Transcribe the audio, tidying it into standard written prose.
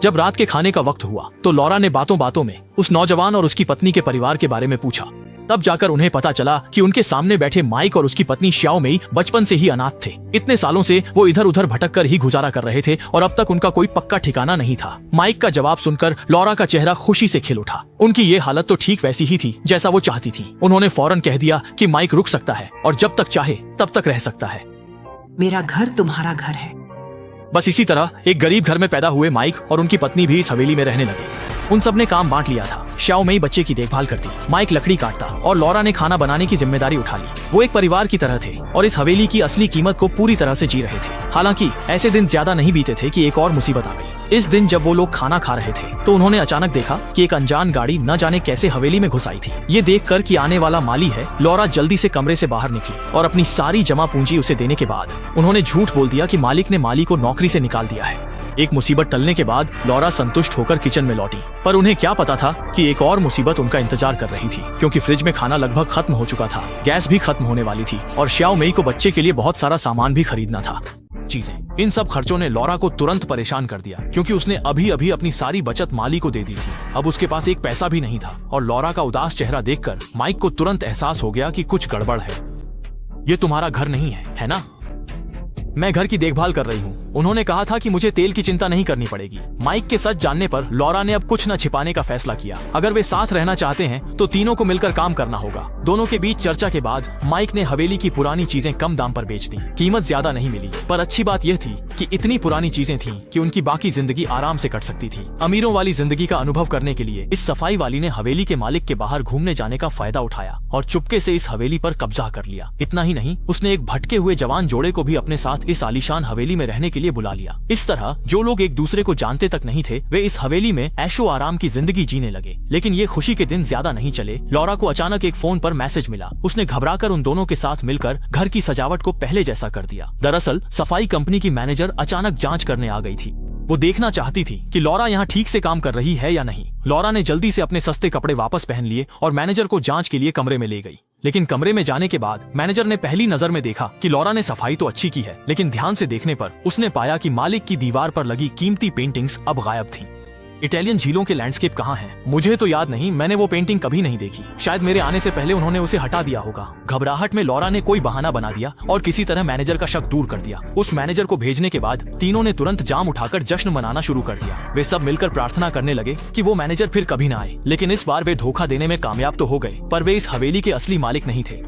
जब रात के खाने का वक्त हुआ तो लॉरा ने बातों बातों में उस नौजवान और उसकी पत्नी के परिवार के बारे में पूछा। तब जाकर उन्हें पता चला कि उनके सामने बैठे माइक और उसकी पत्नी श्याओ मेई बचपन से ही अनाथ थे। इतने सालों से वो इधर उधर भटक कर ही गुजारा कर रहे थे और अब तक उनका कोई पक्का ठिकाना नहीं था। माइक का जवाब सुनकर लॉरा का चेहरा खुशी से खिल उठा। उनकी ये हालत तो ठीक वैसी ही थी जैसा वो चाहती थी। उन्होंने फौरन कह दिया कि माइक रुक सकता है और जब तक चाहे तब तक रह सकता है। मेरा घर तुम्हारा घर है। बस इसी तरह एक गरीब घर में पैदा हुए माइक और उनकी पत्नी भी इस हवेली में रहने लगे। उन सब ने काम बांट लिया था। श्याओ मेई बच्चे की देखभाल करती, माइक लकड़ी काटता और लॉरा ने खाना बनाने की जिम्मेदारी उठा ली। वो एक परिवार की तरह थे और इस हवेली की असली कीमत को पूरी तरह से जी रहे थे। हालांकि ऐसे दिन ज्यादा नहीं बीते थे कि एक और मुसीबत आ गई। इस दिन जब वो लोग खाना खा रहे थे तो उन्होंने अचानक देखा कि एक अनजान गाड़ी न जाने कैसे हवेली में घुस आई थी। ये देखकर कि आने वाला माली है, लॉरा जल्दी से कमरे से बाहर निकली और अपनी सारी जमा पूंजी उसे देने के बाद उन्होंने झूठ बोल दिया कि मालिक ने माली को नौकरी से निकाल दिया है। एक मुसीबत टलने के बाद लॉरा संतुष्ट होकर किचन में लौटी, पर उन्हें क्या पता था कि एक और मुसीबत उनका इंतजार कर रही थी, क्योंकि फ्रिज में खाना लगभग खत्म हो चुका था, गैस भी खत्म होने वाली थी और श्याओ मेई को बच्चे के लिए बहुत सारा सामान भी खरीदना था। इन सब खर्चों ने लॉरा को तुरंत परेशान कर दिया, क्योंकि उसने अभी अभी अपनी सारी बचत माली को दे दी थी। अब उसके पास एक पैसा भी नहीं था और लॉरा का उदास चेहरा देखकर माइक को तुरंत एहसास हो गया कि कुछ गड़बड़ है। ये तुम्हारा घर नहीं है ना? मैं घर की देखभाल कर रही हूँ। उन्होंने कहा था कि मुझे तेल की चिंता नहीं करनी पड़ेगी। माइक के सच जानने पर लॉरा ने अब कुछ न छिपाने का फैसला किया। अगर वे साथ रहना चाहते हैं तो तीनों को मिलकर काम करना होगा। दोनों के बीच चर्चा के बाद माइक ने हवेली की पुरानी चीजें कम दाम पर बेच दी। कीमत ज्यादा नहीं मिली, पर अच्छी बात यह थी कि इतनी पुरानी चीजें थीं कि उनकी बाकी जिंदगी आराम से कट सकती थी। अमीरों वाली जिंदगी का अनुभव करने के लिए इस सफाई वाली ने हवेली के मालिक के बाहर घूमने जाने का फायदा उठाया और चुपके से इस हवेली पर कब्जा कर लिया। इतना ही नहीं, उसने एक भटके हुए जवान जोड़े को भी अपने साथ इस आलीशान हवेली में रहने के लिए बुला लिया। इस तरह जो लोग एक दूसरे को जानते तक नहीं थे, वे इस हवेली में ऐशो आराम की जिंदगी जीने लगे। लेकिन ये खुशी के दिन ज्यादा नहीं चले। लॉरा को अचानक एक फोन पर मैसेज मिला। उसने घबराकर उन दोनों के साथ मिलकर घर की सजावट को पहले जैसा कर दिया। दरअसल सफाई कंपनी की मैनेजर अचानक जांच करने आ गई थी। वो देखना चाहती थी कि लॉरा यहाँ ठीक से काम कर रही है या नहीं। लॉरा ने जल्दी से अपने सस्ते कपड़े वापस पहन लिए और मैनेजर को जांच के लिए कमरे में ले गई। लेकिन कमरे में जाने के बाद मैनेजर ने पहली नजर में देखा कि लॉरा ने सफाई तो अच्छी की है, लेकिन ध्यान से देखने पर उसने पाया कि मालिक की दीवार पर लगी कीमती पेंटिंग्स अब गायब थीं। इटालियन झीलों के लैंडस्केप कहाँ हैं? मुझे तो याद नहीं, मैंने वो पेंटिंग कभी नहीं देखी। शायद मेरे आने से पहले उन्होंने उसे हटा दिया होगा। घबराहट में लॉरा ने कोई बहाना बना दिया और किसी तरह मैनेजर का शक दूर कर दिया। उस मैनेजर को भेजने के बाद तीनों ने तुरंत जाम उठाकर जश्न मनाना शुरू कर दिया। वे सब मिलकर प्रार्थना करने लगे कि वो मैनेजर फिर कभी न आए। लेकिन इस बार वे धोखा देने में कामयाब तो हो गए, पर वे इस हवेली के असली मालिक नहीं थे।